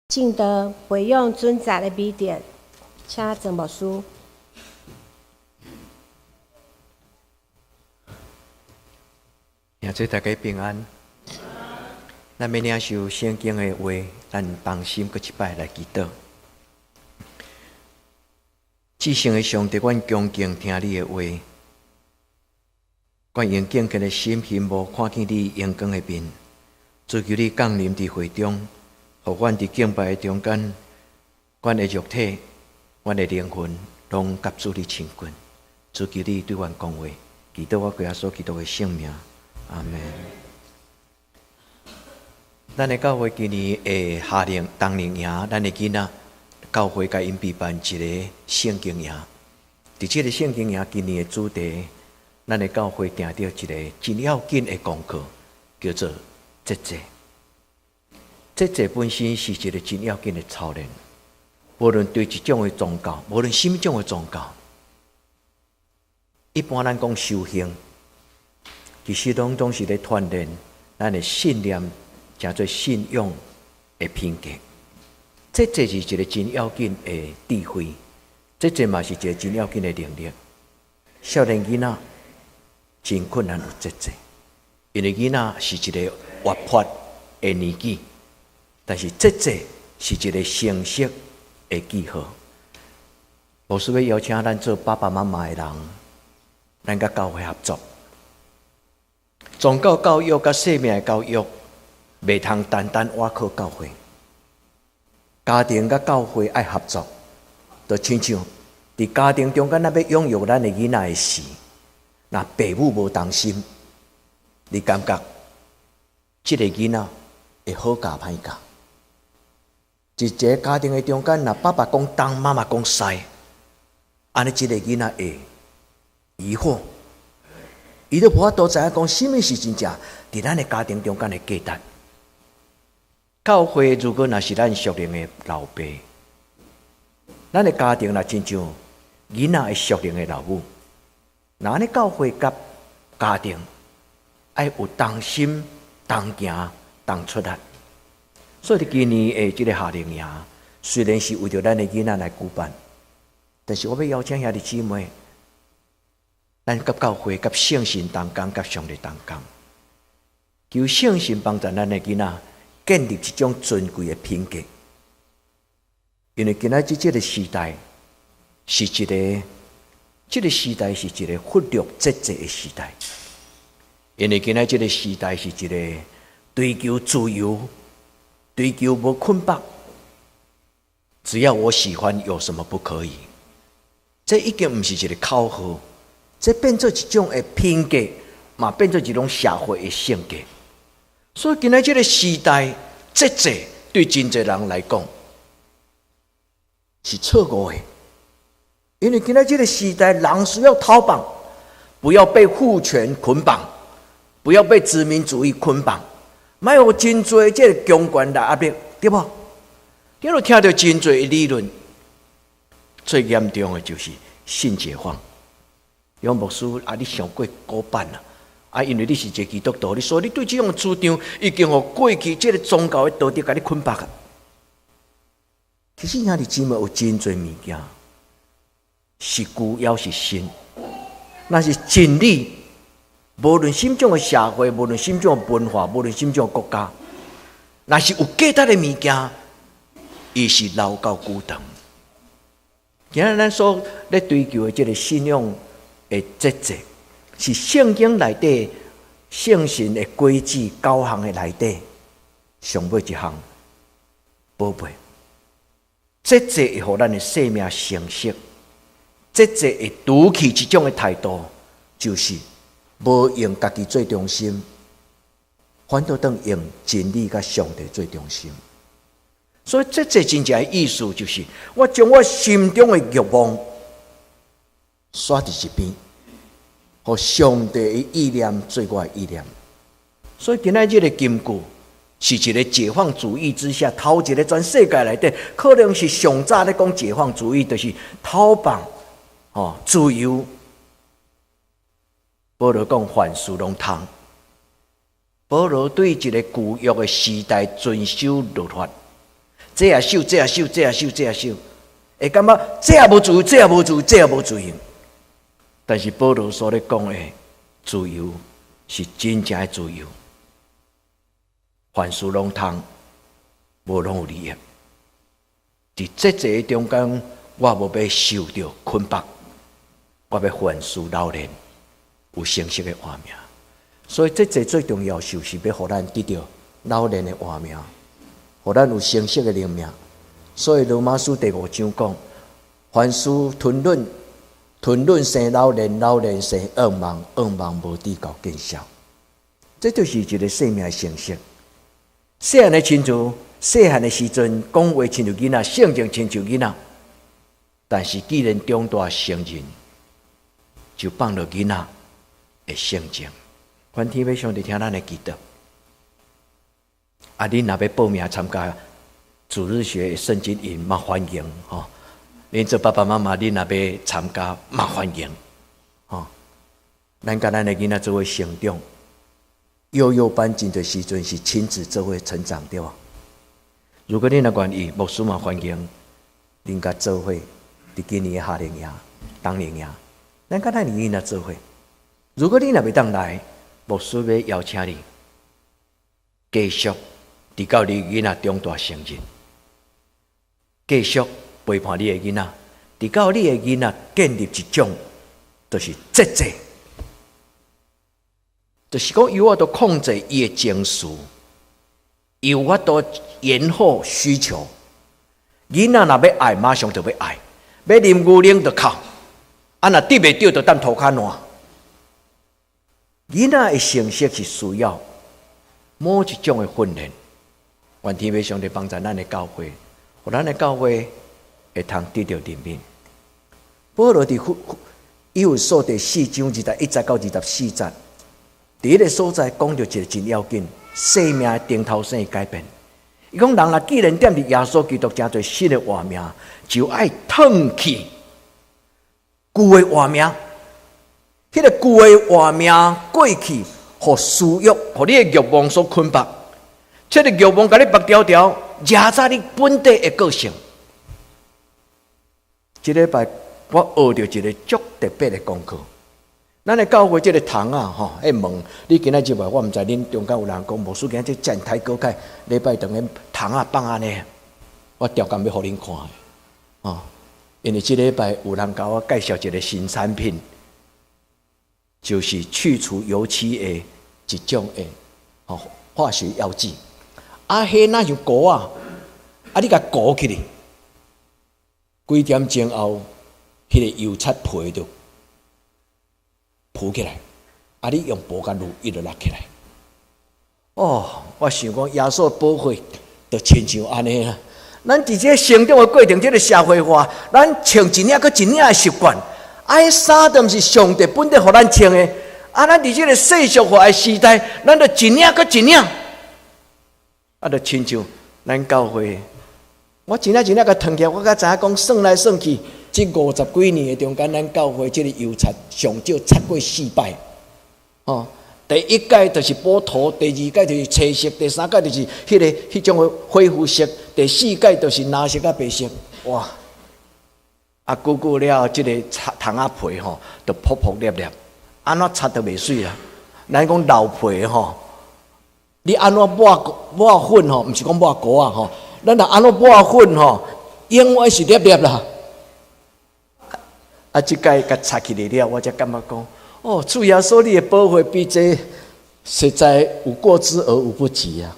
敬德唯用尊者的笔点，请整部书。愿做大家平安。咱要领受圣经的话，咱放心搁一摆来祈祷。至圣的上帝，阮恭敬听你的话，阮用敬虔的心羡慕看见你阳光的面，追求你降临伫会中，互阮伫敬拜的中间，阮的肉体、阮的灵魂，拢甲主你亲近。追求你对阮讲话，祈祷我耶稣基督的圣名，阿门。咱的教会今年会下令当年营，咱的囡仔教会甲因备办一个圣经营。伫这个圣经营今年的主题，咱的教会定着一个真要紧的功课，叫做节制。节制本身是一个真要紧的操练，无论对一种的宗教，无论什么种的宗教，一般咱讲修行，其实拢是咧锻炼咱的信念。诚做信仰的品格，这是一个真要紧的智慧，这嘛是一个真要紧的能力。少年囡仔真困难有节制，因为囡仔是一个活泼的年纪，但是节制是一个成熟的记号。无需要邀请咱做爸爸妈妈的人，咱甲教会合作，宗教教育甲生命的教育。袂通单单倚靠教会，家庭甲教会爱合作，就亲像伫家庭中间，咱要拥有咱的囡仔的事，若父母无同心，你感觉这个囡仔会好教歹教？一个家庭的中间，若爸爸讲东，妈妈讲西，安尼这个囡仔会疑惑，伊都无法度知影讲什么是真正伫咱的家庭中间的价值。教会如果若是咱属灵的老爸，咱的家庭若亲像囡仔的属灵的老母，那安尼教会甲家庭爱有同心、同行、同出力。所以今年的这个夏令营，虽然是为着咱的囡仔来举办，但是我要邀请兄弟姊妹，咱甲教会、甲圣神同工、甲上帝同工，求圣神帮助咱的囡仔。建立一种尊贵的品格，因为今仔日这个时代是一个，这个时代是一个忽略节制的时代。因为今仔这个时代是一个追求自由、追求无捆绑，只要我喜欢，有什么不可以？这已经不是一个口号，这变做一种的品格，嘛变做一种社会的性格。所以今仔这个时代，节制对真侪人来讲是错误的，因为今仔这个时代，人需要逃绑，不要被父权捆绑，不要被殖民主义捆绑，莫有真侪这个强权来压迫，对不？你若听到真侪的理论，最严重的就是性解放。杨牧师啊，你上过古板啊！因为你是一个基督徒，所以你对这种主张已经互过去这个宗教的道德，甲你捆绑啊。其实兄弟姊妹有真侪物件是旧也是新，那是真理。无论什么种的社会，无论什么种的文化，无论什么种的国家，那是有价值的物件，伊是留到久长。今日咱所咧追求的这个信仰的节制。是圣经内底圣神的规矩9项的内底上尾一项宝贝。节制会互咱的生命成熟，节制会除去一种的态度，就是无用家己最中心，反倒当用真理甲上帝最中心。所以节制真正的意思就是，我将我心中的欲望刷伫一边。和上帝的意念做我的意念，所以今仔日的金句是一个解放主义之下，头一个全世界内底，可能是上早咧讲解放主义，就是逃绑、自由。保罗讲凡事拢通，保罗对一个旧约的时代遵守律法，这也守，这也守，这也守，这也守，会感觉这也无自由，这也无自由，这也无自由。但是保罗所咧讲的自由，是真正的自由。凡事拢通，无拢有利益。伫这节中间，我无要受到捆绑，我要凡事老练，有成熟的活命。所以这节最重要，就是要互咱得到老练的活命。互咱有成熟的灵命，所以罗马书第5章讲：凡事吞忍，吞忍生老练，老练生恶妄，恶妄无抵到见效。这就是一个生命的成熟。细汉的亲像，细汉的时阵讲话亲像囡仔，性情亲像囡仔，但是既然长大成人，就放落囡仔的性情。愿天父上帝听咱的祈祷。恁若要报名参加主日学圣经营，嘛欢迎吼！恁做爸爸妈妈，恁若要参加，嘛欢迎吼！咱甲咱的囡仔做伙成长，幼幼班进的时阵是亲子做伙成长，对吧？如果恁若愿意，牧师嘛欢迎恁甲做伙伫今年的夏令营、冬令营，咱甲咱的囡仔做伙。如果恁若袂当来，牧师要邀请你继续。直到你囡仔长大成人，继续陪伴你的囡仔，直到你的囡仔建立一种，就是节制，就是讲由我都控制伊的情绪，由我都延后需求。囡仔若要爱，马上就要爱；要啉牛奶就哭，若得袂到就等涂骹烂。囡仔的成熟是需要某一种的训练。愿天父上帝帮助咱的教会，互咱的教会会通得到怜悯。保罗伫以弗所第4章21节到24节，第一个所在讲到一个真要紧，生命的顶头生的改变。伊讲人若既然踮伫耶稣基督真侪新的活命，就爱褪去旧的活命。迄个旧的活命过去，互私欲，互你的欲望所捆绑。这个欲望甲你绑条条，压榨你本地的个性。这礼拜我学到一个足特别的功课。咱的教会这个堂啊，迄问你今仔日我毋知恁中间有人讲，牧师今仔日真太高开，礼拜堂的堂啊放安尼，我调工要互恁看的，因为这礼拜有人甲我介绍一个新产品，就是去除油漆的一种的化学药剂。迄那像膏啊，你甲膏起来，几点钟后，迄个油漆皮就浮起来，你用布甲撸，伊就落起来。我想讲耶稣保会就亲像安尼啦。咱伫这成长的过程，这个社会化，咱穿一领搁一领的习惯，迄衫都毋是上帝本地互咱穿的。咱伫这个世俗化的时代，咱就一领搁一领。就亲像咱教会，我一领一领甲腾起来，我甲知影讲算来算去，这50几年的中间，咱教会这个油漆上少擦过4摆。第一届就是补涂，第2届就是青色，第3届就是迄种的恢复色，第4届就是蓝色甲白色。哇！久久了后，这个虫仔皮就扑扑粒粒，安怎擦都袂水啦。咱讲老皮你安怎抹粉毋是讲抹膏啊咱若安怎抹粉永远是粒粒啦。即届甲擦起来了，我才感觉讲，主耶稣你的保护比这实在有过之而无不及啊！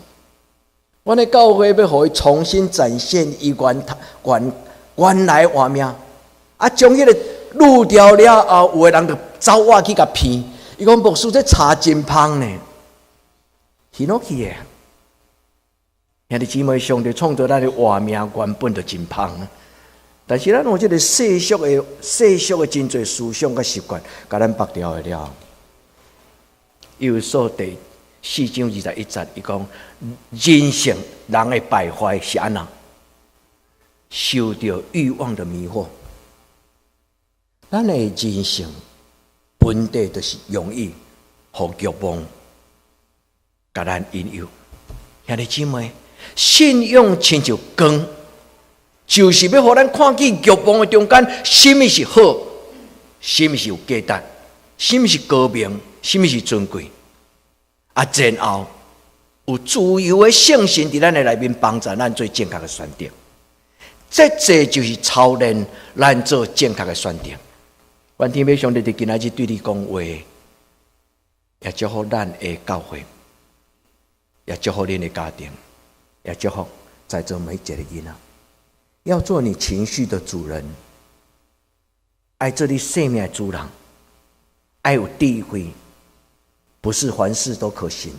阮的教会要互伊重新展现伊原来画面，将迄个滤掉了后，有的人就走我去甲骗，伊讲牧师这茶真芳呢。去哪去的？兄弟姊妹，上帝创造咱的活命原本就真芳啊！但是咱有这个世俗的真侪思想甲习惯，甲咱绑掉的了。以弗所第4章21节，伊讲人性人的败坏是安怎？受到欲望的迷惑。咱的人性本地就是容易互欲望甲咱引诱。兄弟姊妹，信仰亲像光。就是要互咱看见玉皇的中间，什么是好，什么是有价值，什么是高明，什么是尊贵。然后有自由的圣神伫咱的内面帮助咱做正确的选择。这就是操练咱做正确的选择。愿天父上帝伫今仔日对你讲话，也祝福咱的教会，也祝福恁的家庭，也祝福在座每一个囡仔。要做你情绪的主人，爱做你生命的主人，爱有智慧，不是凡事都可行。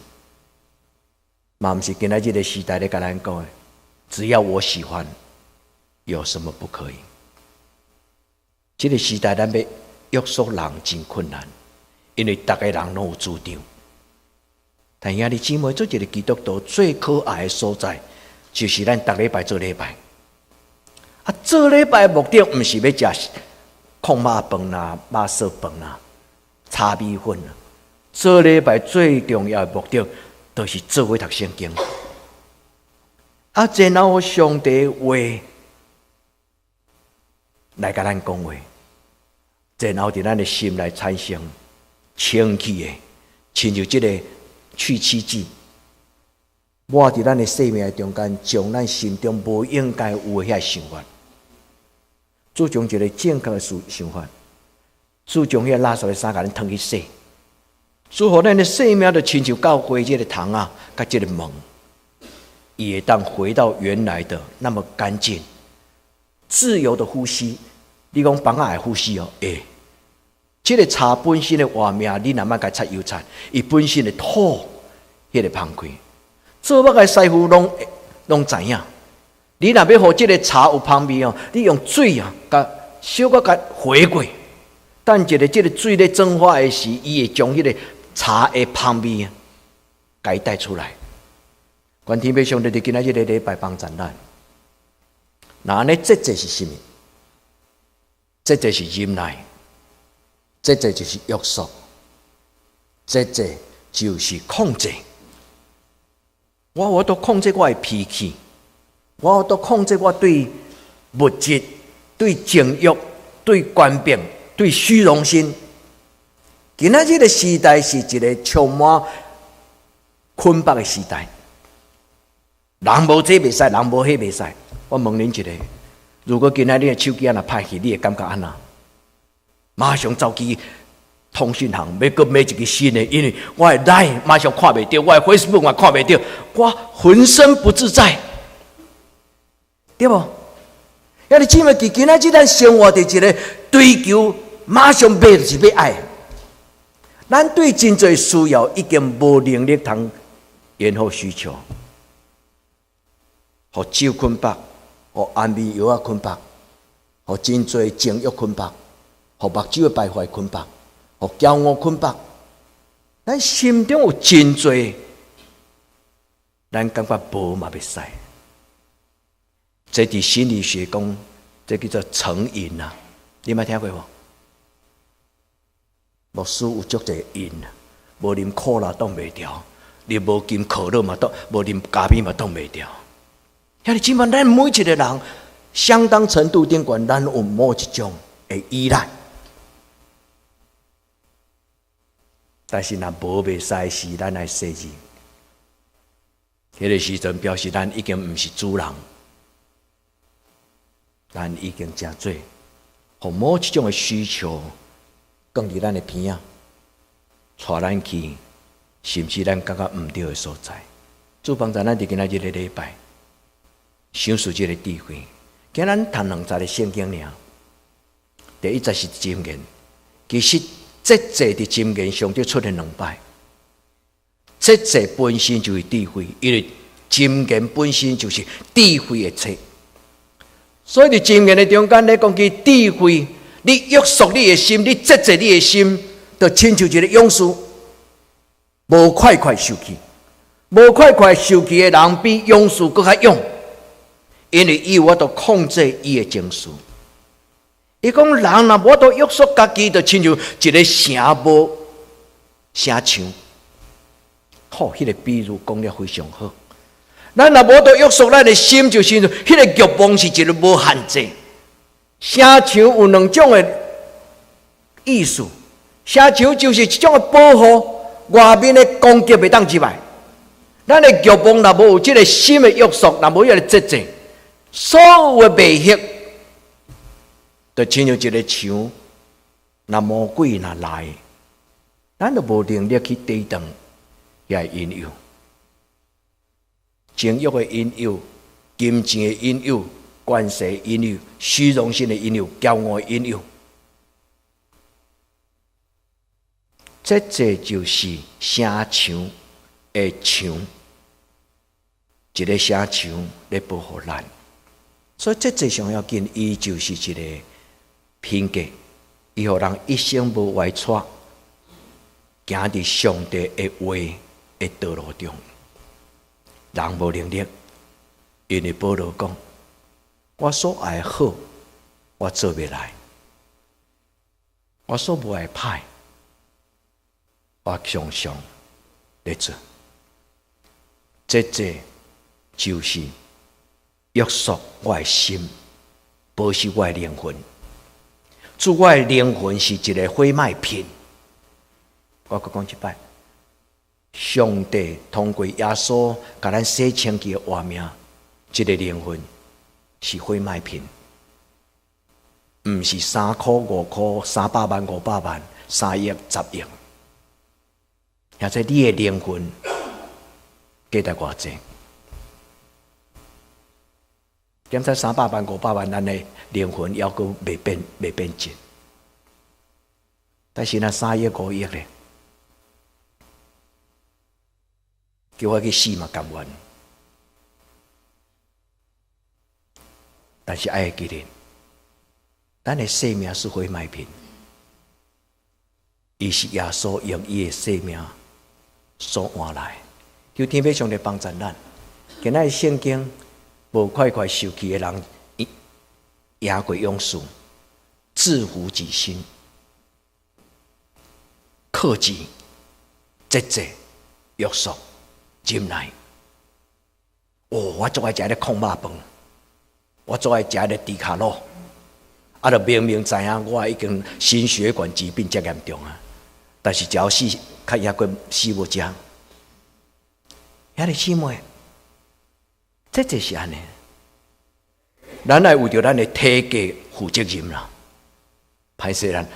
嘛不是今仔日的时代咧，甲咱讲的，只要我喜欢，有什么不可以？这个时代，咱要约束人真困难，因为大家人拢有主张。但兄弟姊妹，做一个基督徒最可爱的所在，就是咱逐礼拜做礼拜。做礼拜的目的，不是要食控肉饭啦、肉色饭啦、炒米粉啦。做礼拜最重要的目的，就是做伙读圣经。然后上帝话来甲咱讲话，然后伫咱的心来产生清气的，亲像这个去妻子，我伫咱的生命中间，将咱心中无应该有的遐想法，注重一个正确的想法，注重遐垃圾的衫，甲咱脱去洗，祝福咱的生命就亲像教会这个堂啊，甲这个门，也当回到原来的那么干净、自由的呼吸。你讲房仔会呼吸哦，这个茶本身的活命，你若莫甲擦油擦，伊本身的土，迄个芳开，做乜个师傅拢知影。你若要互这个茶有芳味哦，你用水啊，甲小可甲和过，等一个这个水咧蒸发的时，伊会将迄个茶的芳味啊，甲伊带出来。愿天父上帝伫今仔日的礼拜帮助咱。那安尼这是什么？这是忍耐，这就是约束，这就是控制。我都控制我的脾气，我都控制我对物质、对情欲、对官兵、对虚荣心。今仔日的时代是一个充满捆绑的时代，人无这袂使，人无迄袂使。我问恁一个。如果今仔日的手机若歹去，你会感觉安怎？马上走去通讯行，要搁买一个新的，因为我的 LINE 马上看袂到，我的 Facebook 也看袂到，我浑身不自在，对不？遐你姊妹，今仔日咱生活的一个追求，马上买就是要爱。咱对真侪需要已经无能力通延后需求，互酒困绑。互安眠药困绑，互真侪情欲困绑，互目睭的败坏困绑，互骄傲困绑。咱心中有真侪，咱感觉无嘛袂使。这伫心理学讲，这叫做成瘾啊！你捌听过无？牧师有足侪瘾，无啉可乐挡袂掉，你无禁可乐嘛挡，无啉咖啡嘛挡袂掉。遐你即满，咱每一个人相当程度顶悬，咱有某一种的依赖，但是若无袂使是咱来设置。迄个时阵表示咱已经毋是主人，咱已经真做，互某一种的需求降伫咱的边仔，带咱去，甚至咱感觉毋对的所在。主帮助咱伫今仔日的礼拜。想出这个智慧，今咱读2节的圣经尔。第1节是箴言，其实这节的箴言上就出现2摆。这节本身就是智慧，因为箴言本身就是智慧的册。所以伫箴言的中间咧讲起智慧，你约束你的心，你节制你的心，就亲像一个勇士，无快快受气，无快快受气的人比勇士更较勇。因为伊有法度控制伊的情绪。伊讲人若无法度约束家己，就亲像一个城无城墙。好，迄个比喻讲了非常好。咱若无得约束咱的心，就是迄个欲望是一个无限制。城墙有两种的意思，城墙就是一种的保护，外面的攻击袂当入来。咱的欲望若无有这个心的约束，若无迄个节制，所有的迷惑，就亲像一个墙，若魔鬼若来，咱就无能力去抵挡遐引诱。情欲的引诱、金钱的引诱、关系的引诱、虚荣心的引诱、骄傲的引诱，这就是城墙的墙，一个城墙来保护咱。所以这上要紧，伊就是一个品格，伊互人一生无歪错，行伫上帝的话的道路中。人无能力，因为保罗讲：我所爱的好，我做袂来；我所无爱歹，我常常在做。这就是约束我的心，保守我的灵魂。主，我的灵魂是一个火麦片。我再讲一摆。上帝通过耶稣，甲咱洗清气的活命，这个灵魂是火麦片，毋是3块5块、300万500万、3亿10亿。现在你的灵魂价值偌济？检查300万500万，咱的灵魂还阁未变质，但是那3亿5亿咧。叫我去死嘛，甘愿。但是爱会记得，咱的生命是火麦片，伊是耶稣用伊的生命所换来。求天父上帝帮助咱。今仔日圣经无快快受气的人，赢过勇士，制服己心，克制、节制、约束。忍耐，我最爱食咧空肉饭，我最爱食咧猪脚肉，就明明知影我已经心血管疾病遮严重啊，但是只要死，较抑过死无食。兄弟姊妹，这就是安尼，咱来为着咱的体格负责任啦。歹势咱，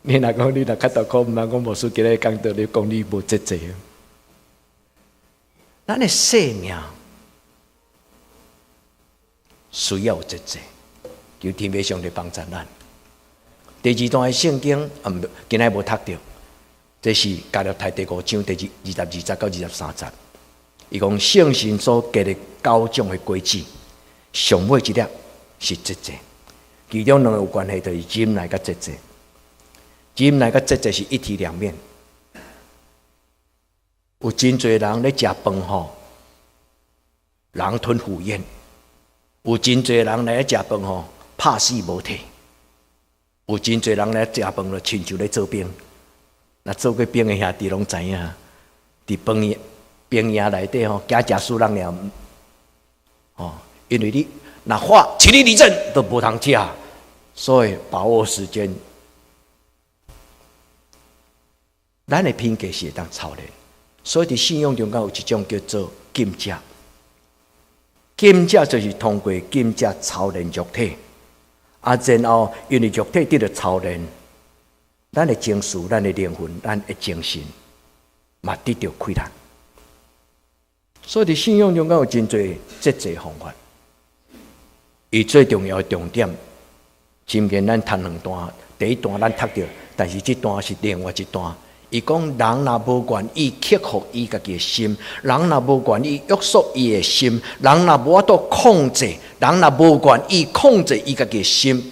你若讲你若较大考，毋通讲无输今日讲道你讲你无节制。咱的生命需要有节制，求天父上帝帮助咱。第2段的圣经，今日无读到，这是加勒太第5章第22节到23节。伊讲圣神所给的9种的规矩，上尾一粒是节制，其中2个有关系，就是忍耐甲节制。忍耐甲节制是一体两面。有真侪人咧食饭吼，人吞虎咽；有真侪人来食饭吼，拍死无退；有真侪人来食饭就亲像咧做兵。那做过兵的兄弟拢知影，伫兵营内底吼，惊食输人了，哦，因为你那话起立立正都无通吃，所以把握时间。咱的品格是会当操练。所以伫信仰中间有一种叫做禁食，禁食就是通过禁食操练肉体，然后因为肉体得到操练，咱的情绪、咱的灵魂、咱的精神，嘛得到开拓。所以伫信仰中间有真侪节制方法，伊最重要的重点，今天咱读2段，第1段咱读到，但是这段是另外一段。伊讲人若无愿意克服伊家己的心，人若无愿意约束伊的心，人若无法度控制，人若无愿意控制伊家己的心，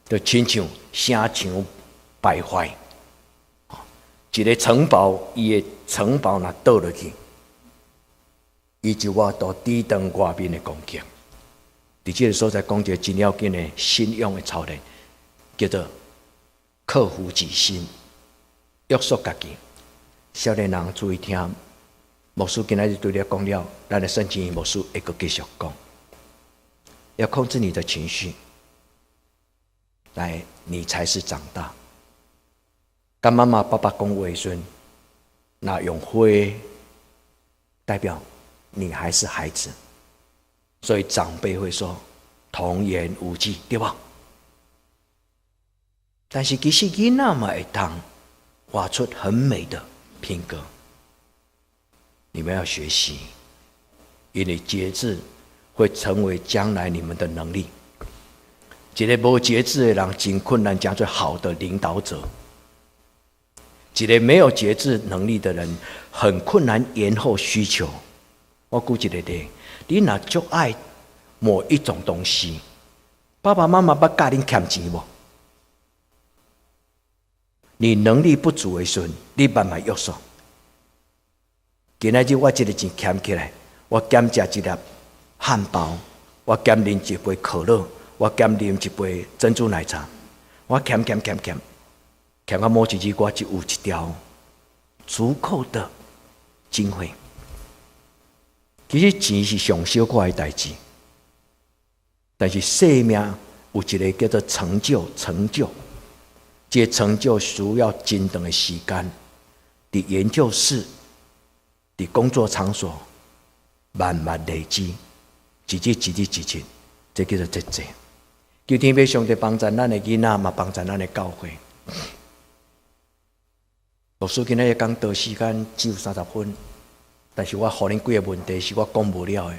就亲像城墙败坏，一个城堡，伊的城堡若倒落去，伊就我到抵挡外面的攻击。伫这个所在讲一个真要紧的信仰的操练，叫做克服己心。约束家己，少年人注意听，牧师今日对你讲了，咱的圣经牧师会阁继续讲，要控制你的情绪，来，你才是长大。跟妈妈、爸爸讲话时，那用花代表你还是孩子，所以长辈会说童言无忌，对吧？但是其实囡仔嘛会当画出很美的品格。你们要学习，因为节制会成为将来你们的能力。一个无节制的人真困难成做好的领导者，一个没有节制能力的人很困难延后需求。我举一个例，你若足爱某一种东西，爸爸妈妈捌教恁欠钱无？你能力不足的时候，你慢慢约束。今仔日我这个钱欠起来，我减食一粒汉堡，我减啉一杯可乐，我减啉一杯珍珠奶茶，我欠到某一日我就有一条足够的经费。其实钱是上小可的代志，但是生命有一个叫做成就，这成就需要真长的时间，伫研究室。伫工作场所慢慢累积，一日，这叫做节制。求天父上帝帮助咱的囡仔，嘛帮助咱的教会。牧师今日讲到时间只有30分，但是我给恁几个问题是我讲不了的。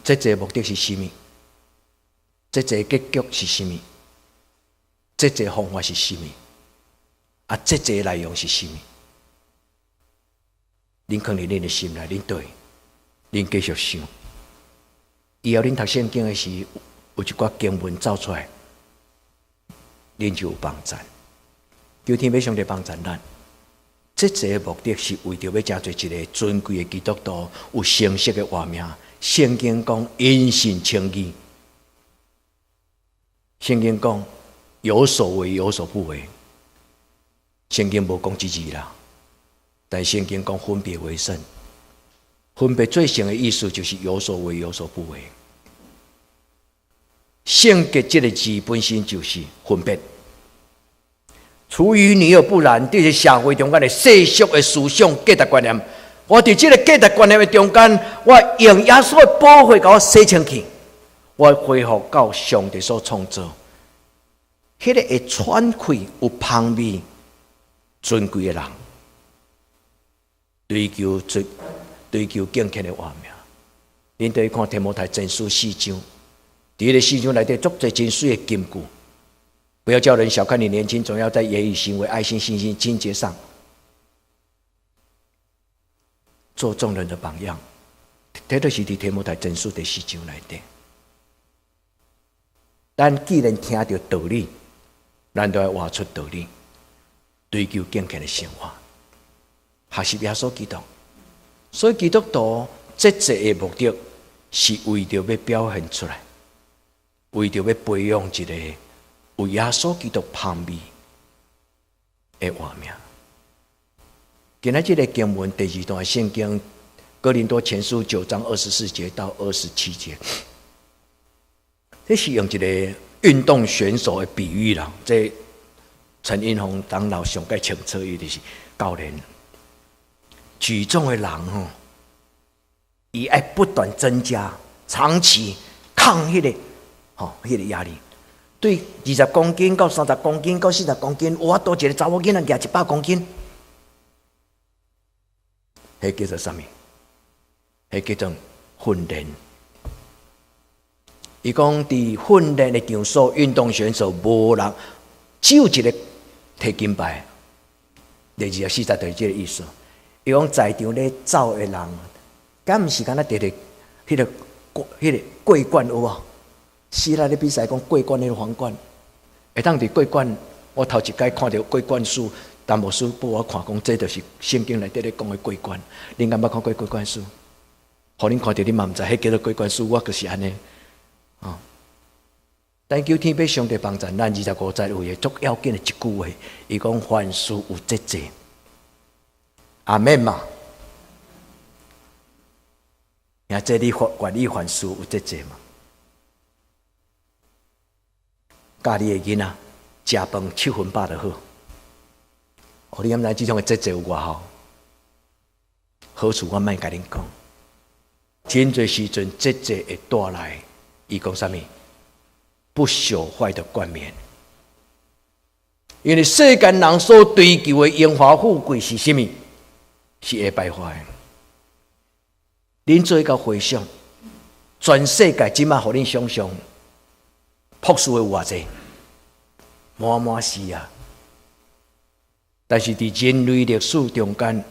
节制的目的是什么？节制的结局是什么？节制的方法是什么？节制的内容是什么？恁放伫恁的心内，恁对，恁继续想。以后恁读圣经的时，有一寡经文走出来，恁就有帮助。求天父上帝帮助咱。节制的目的是为着要成做一个尊贵的基督徒，有成熟的活命。圣经讲因信称义，圣经讲有所为有所不为。圣经无讲这字啦。但圣经讲分别为圣，分别最深的意思就是有所为有所不为。圣洁这个字本身就是分别。出于你而不然，这是社会中间的世俗的思想价值观念。我伫这个价值观念的中间，我用耶稣的宝血把我洗清去，我恢复到上帝所创造，迄个会喘气有香味、尊贵的人。追求敬虔的活命。恁对看提摩太前书4章，伫迄个4章内底足侪真水的金句。不要叫人小看你年轻，总要在言语、行为、爱心、信心、清洁上做众人的榜样。这就是伫提摩太前书第4章内底。咱既然听到道理，咱就要活出道理，追求敬虔的生活。学习耶稣基督，所以基督徒节制的目的是为着要表现出来，为着要培养一个有耶稣基督香味的活命。今仔这个经文第2段圣经哥林多前书9章24节到27节，这是用一个运动选手的比喻啦。这陈英宏长老上介清楚，伊就是教练。举重的人伊爱不断增加，长期抗迄个压力。对20公斤到30公斤到40公斤，我多一个查某囡仔举100公斤，迄叫做什么？迄叫做训练。伊讲伫训练的场所，运动选手无人只有一个摕金牌。第24节就是这个意思。伊讲在场咧走的人，敢毋是敢若得迄个桂冠有无？希腊咧比赛讲桂冠迄个皇冠，会当伫桂冠。我头一摆看到桂冠书，但牧师帮我看讲，这就是圣经内底咧讲的桂冠。恁敢捌看过桂冠书？互恁看到，恁嘛毋知，迄叫做桂冠书。我就是安尼。但求天父上帝帮助咱25节有个足要紧的一句话，伊讲凡事有节制。阿门嘛！呀，这你管理凡事有这节嘛？教你的囡仔食饭7分饱就好。哦，你敢知这种的节制有偌好？好处我莫甲恁讲。真侪时阵节制会带来，伊讲啥物？不朽坏的冠冕。因为世间人所追求的荣华富贵是啥物？是会败坏的。恁做一个回想，全世界即马互恁想象，朴素的有偌济？满满是啊！但是伫人类历史中间，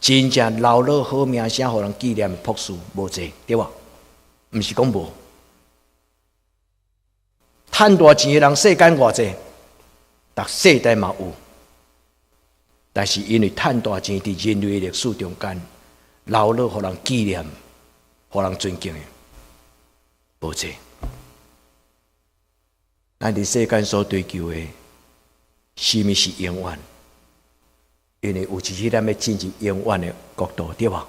真正留落好名声，互人纪念的朴素无济，对吧？毋是讲无。趁大钱的人世间偌济，逐世代嘛有。但是因为趁大钱伫人类历史中间，留落互人纪念、互人尊敬的无济。咱伫世间所追求的，什么是永远？因为有一日咱要进入永远的国度，对吧？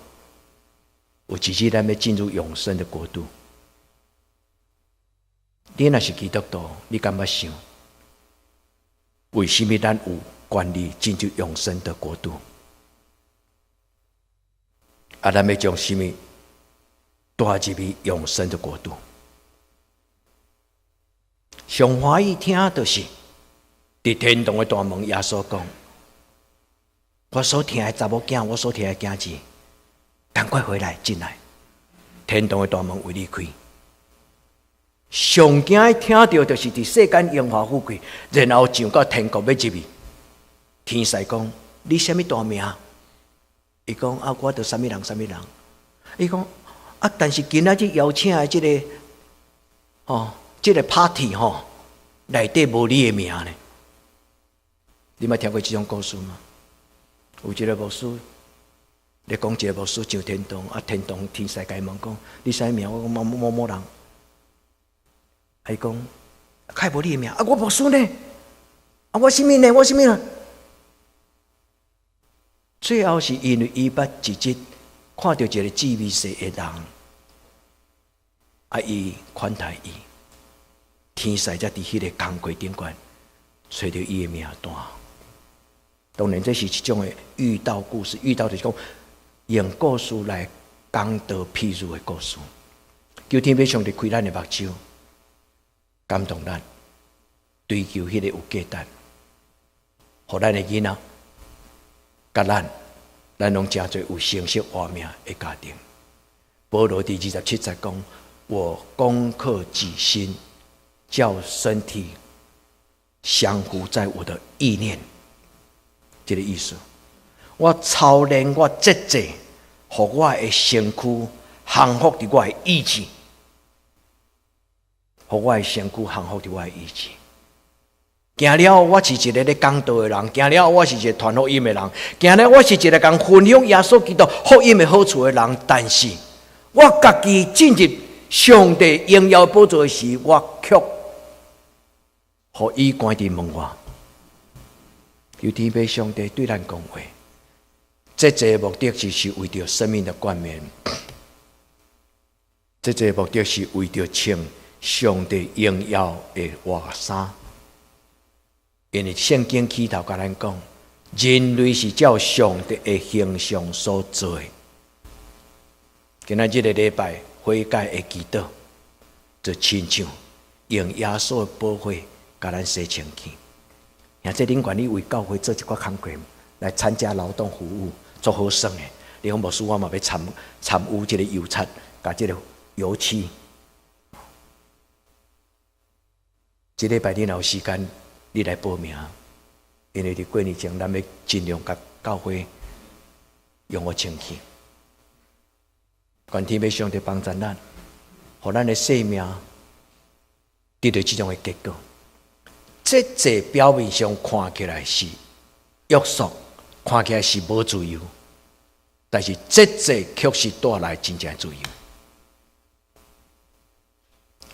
有一日咱要进入永生的国度。你若是基督徒，你敢捌想，为什么咱有权利进入永生的国度？啊，咱要将什么带入去永生的国度？上欢喜听就是伫天堂的大门，耶稣讲：我所听的查某囝，我所听的囝子，赶快回来进来，天堂的大门为你开。上惊听到就是伫世间荣华富贵，然后上到天国要入去。天使讲：你什么大名？伊讲：啊，我着什么人什么人。伊讲：啊，但是今仔日邀请的这个，这个 party 内底无你的名呢。你捌听过这种故事吗？有一个牧师，你讲一个牧师上天堂，啊，天堂天使甲伊问讲：你啥名？我讲某某人。伊讲：开无你的名，啊，我牧师呢？啊，我什么呢？我什么呢？最后是因为伊捌一日看到一个智美世的人，啊，伊款待伊，天使才伫迄个工柜顶悬找到伊的名单。当然，这是一种的遇到故事，遇到就是讲用故事来讲道譬喻的故事。求天父上帝开咱的目睭，感动咱，追求迄个有价值，互咱的囡仔，甲咱拢真侪有成熟活命的家庭。保罗第27节讲：我攻克己心，叫身体降服在我的意念。这个意思，我操练我节制，互我的身躯降服伫我的意志，互我的身躯降服伫我的意志。行了，我是一个咧讲道的人；行了，我是一个传福音的人；行了，我是一个讲分享耶稣基督福音的好处的人。但是，我家己进入上帝荣耀宝座时，我却互伊关伫门外。求天父上帝对咱讲话，这个目的就是为着生命的冠冕，这个目的是为着穿上帝荣耀的外衫。因为圣经起头甲咱讲，人类是照上帝的形象所做的。今仔日个礼拜悔改的祈祷，就亲像用耶稣的宝血甲咱洗清气。现在恁愿意为教会做一寡工作，来参加劳动服务，做好耍的。你讲牧师，我嘛要参与这个油漆，甲这个油漆。这礼拜恁有时间，你来报名，因为伫过年前，咱要尽量甲教会用我清气。愿天父上帝帮助咱，互咱的生命得到这种的结果。这表面上看起来是约束，看起来是无自由，但是这却是带来真正自由。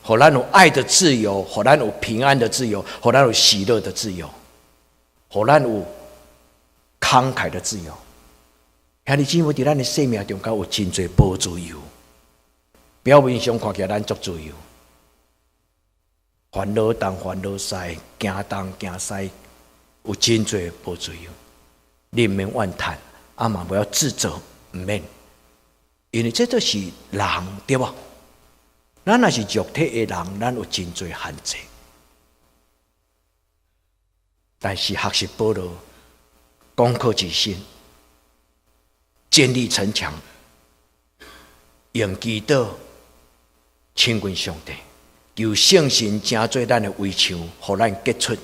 互咱有爱的自由，互咱有平安的自由，互咱有喜乐的自由，互咱有慷慨的自由。兄弟姊妹，伫咱的生命中间有真侪无自由，表面上看起来咱足自由，烦恼东烦恼西，行东行西，有真侪无自由。你毋免怨叹，嘛不要自责，毋免，因为这就是人，对吧？咱若是肉体的人，咱有真侪限制。但是学习保罗，攻克己心，建立城墙，用祈祷亲近上帝，求圣神成做咱的围墙，互咱结出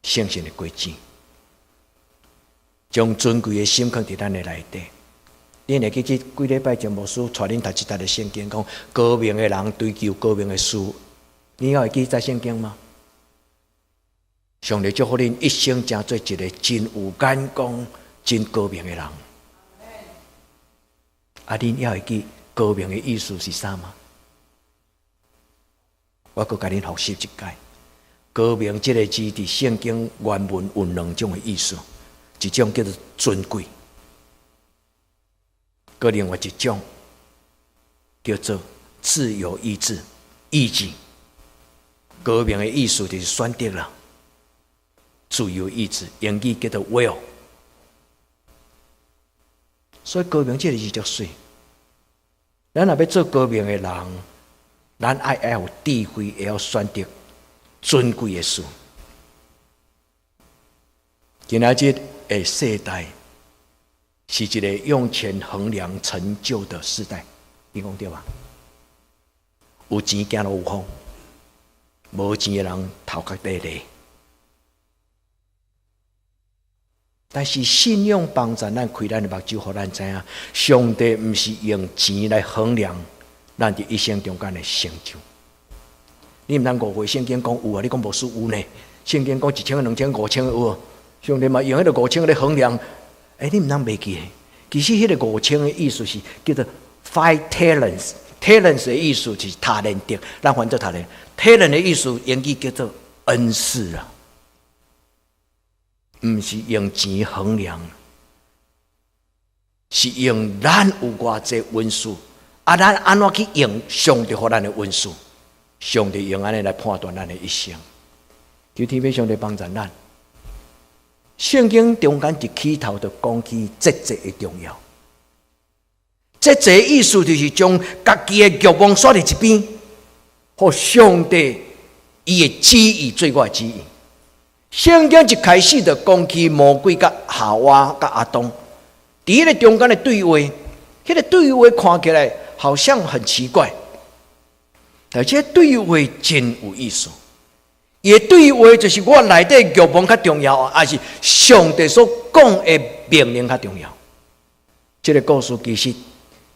圣神的轨迹，将尊贵的心放伫咱的内底。恁会记这几礼拜前牧师带恁读一段的圣经，讲高明的人追求高明的事，你还会记这圣经吗？上帝祝福恁一生成做一个真有眼光、真高明的人。恁还会记高明的意思是啥吗？我阁甲恁复习一届。高明这个字伫圣经原文有两种的意思，一种叫做尊贵，搁另外一种叫做自由意志、意志。高明的意思就是选择啦，自由意志，英语叫做 will。所以高明这个字足水。咱若要做高明的人，咱爱有智慧，会晓选择尊贵的事。今仔日的世代是一个用钱衡量成就的时代，你讲对吧？有钱行路有风，无钱的人头壳低低。但是信仰帮助咱开咱的目睭，互咱知影，上帝毋是用钱来衡量咱伫一生中间的成就。你毋通误会圣经讲有啊，你讲无是有呢？圣经讲1000、2000、5000有啊，上帝嘛用迄个5000来衡量。你毋通袂记，其实迄个5000的意思是叫做 five talents。talents 的意思是他人德，咱翻做他人。talent 的意思英语叫做恩赐啊。毋是用钱衡量，是用咱有偌济文书，咱安怎去用上帝给咱的文书？上帝用安尼来判断咱的一生。求天父上帝帮助咱。圣经中间一起头就讲起节制的重要。节制的意思就是将家己的欲望甩伫一边，互上帝伊的旨意做我的旨意。圣经一开始就讲起魔鬼甲夏娃甲阿当，伫迄个中间的对话，迄个对话看起来好像很奇怪，但这对话真有意思。伊的对话就是我内底欲望较重要，还是上帝所讲的命令较重要？这个故事其实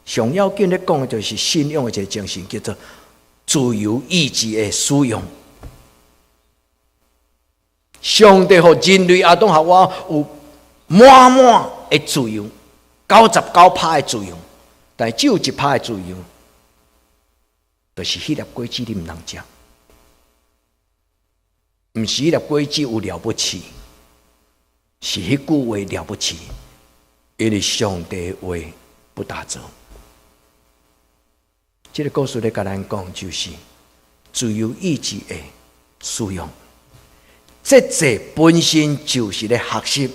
上要紧咧讲的就是信仰的一个精神，叫做自由意志的使用。上帝予人类阿当夏娃有满满的自由，99%的自由，但只有1%的自由，就是迄粒果子你毋通食。毋是迄粒果子有了不起，是迄句话了不起，因为上帝的话不打折。这个故事咧，甲咱讲就是自由意志的使用。节制本身就是咧学习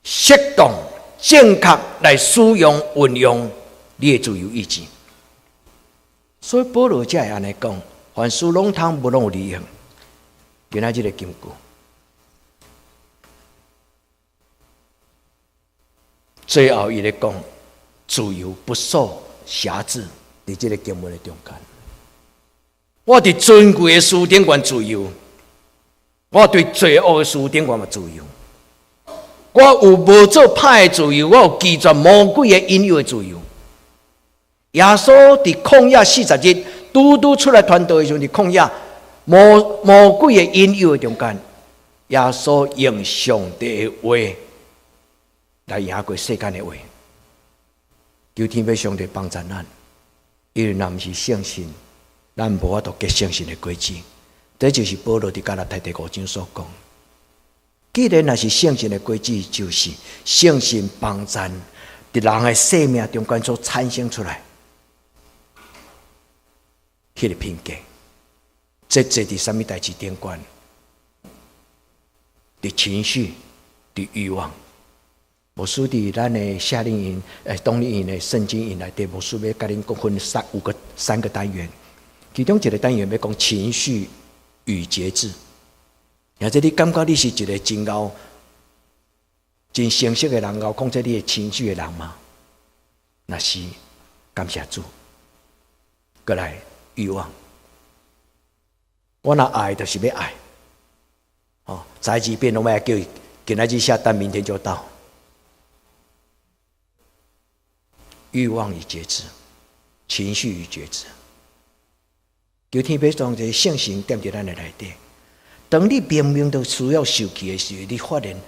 适当、正确来使用、运用你的自由意志。所以保罗才会安尼讲：凡事拢通，无拢有利用。今仔日个金句，最后伊咧讲自由不受辖制，伫这个经文的中间。我伫尊贵的事顶悬自由。我对罪恶的事顶我嘛自由，我有无做歹的自由，我有拒绝魔鬼的引诱的自由。耶稣伫旷野40日，拄出来传道的时候，伫旷野魔鬼的引诱的中间，耶稣用上帝的话来赢过世间的话。求天父上帝帮助咱，因为咱毋是圣神，咱无法度结圣神的果子。这就是保罗伫加拉太第5章所讲。既然那是圣神的果子，就是圣神帮助伫人的生命中间所产生出来。迄个品格，这伫什么代志顶关？伫情绪，伫欲望。无数伫咱的夏令营、冬令营的圣经营内底，无数要甲恁分三个单元，其中一个单元要讲情绪与节制。或者你感觉你是一个真贤识的人，控制你的情绪的人吗？那是，感谢主。过来欲望，我若爱就是要爱。材质变拢要叫伊今仔日下单，明天就到。欲望与节制，情绪与节制。求天父将这圣神踮伫咱的内底。当你明明都需要受气的时候，你发现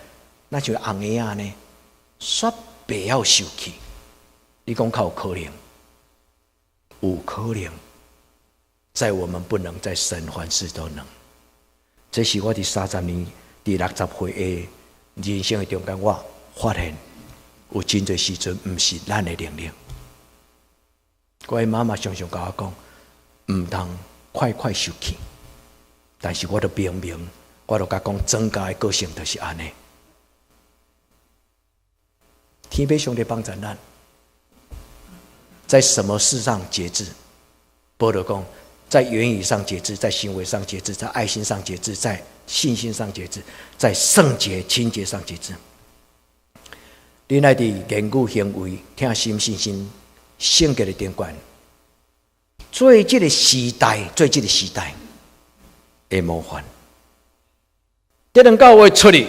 那像红叶啊呢，煞不要受气。你讲较有可能？有可能，在我们不能，在神凡事都能。这是我伫30年、伫60岁的人生的中间，我发现有真侪时阵，毋是咱的能力。我的妈妈常常甲我讲，毋通快快受气。但是我都明明，我都甲讲，增加的个性就是安尼。天父上帝帮助咱，在什么事上节制？保罗讲，在言语上节制，在行为上节制，在爱心上节制，在信心上节制，在圣洁、清洁上节制。你来伫言语、行为、听心、信心、性格的顶关，做这个时代的模范。这两教会出去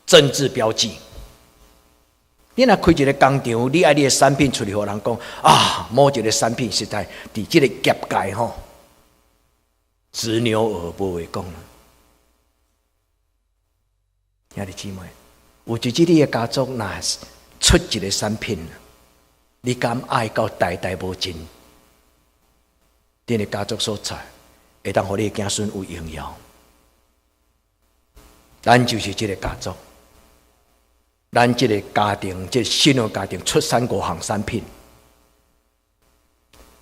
政治标记。你若开一个工厂，你爱你的产品出去，互人讲啊，某一个产品实在伫这个业界吼，执牛耳无话讲啦。兄弟姊妹，有一日你的家族若出一个产品，你敢爱到代代无尽？你的家族所在，会当互你的子孙有荣耀。咱就是这个家族，咱这个家庭，这个新的家庭出3、5项产品：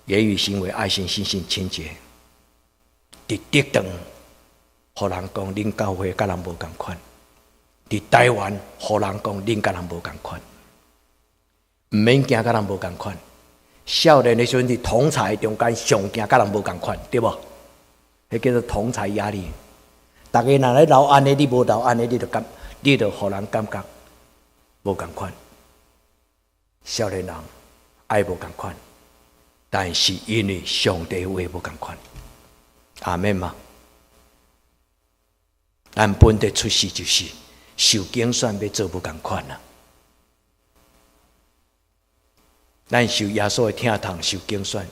言语、行为、爱心、信心、清洁。伫德堂，互人讲恁教会甲人无共款；伫台湾，互人讲恁甲人无共款。毋免惊甲人无共款。少年的时阵伫同侪中间上惊甲人无共款，对无？迄叫做同侪压力。大家若咧留安尼，你无留安尼，你就互人感觉无共款。少年人爱无共款，但是因为上帝话无共款。阿们嘛，咱本地出世就是受竞选要做不共款啦。咱受耶稣的听堂受竞选，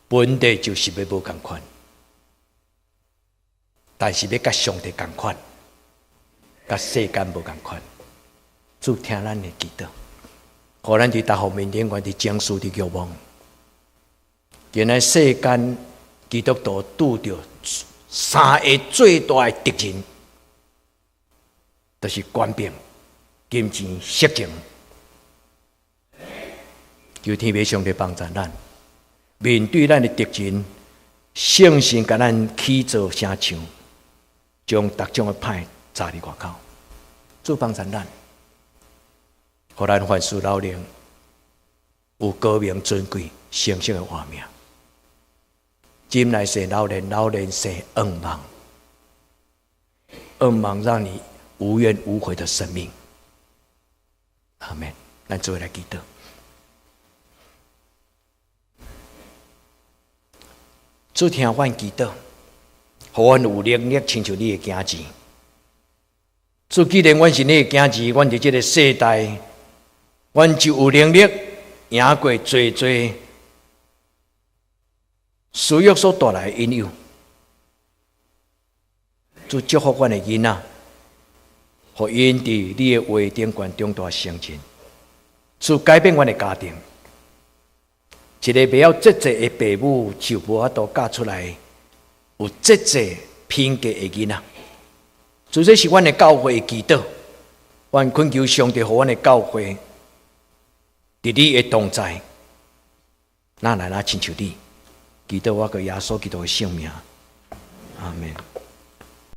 本地就是要无共款，但是要甲上帝共款，甲世间无共款。主听咱的祈祷，互咱伫大方面顶关伫讲述伫仰望。原来世间基督徒拄着3个最大的敌人，就是官兵、金钱、色情。求天父上帝帮助咱，面对咱的敌人，圣神甲咱起造城墙，将各种的歹炸伫外口。主帮助咱，互咱凡事老灵有高明尊贵、圣圣的画面。今来生老年，老年生恩望，恩望让你无怨无悔的生命。阿们。咱做来祈祷。主听阮祈祷，互阮有能力亲像你的囝子。主，既然阮是你的囝子，阮伫这个世代，阮就有能力赢过最私欲所带来的引诱。主祝福阮的囡仔，互因伫你的话顶悬中大成全。主改变阮的家庭。一个袂晓节制的父母，就无法度教出来有节制品格的囡仔。主，这是阮的教会的祈祷。阮恳求上帝，互阮的教会伫你的同在，哪来亲像你，祈祷我个耶稣基督的性命，阿门。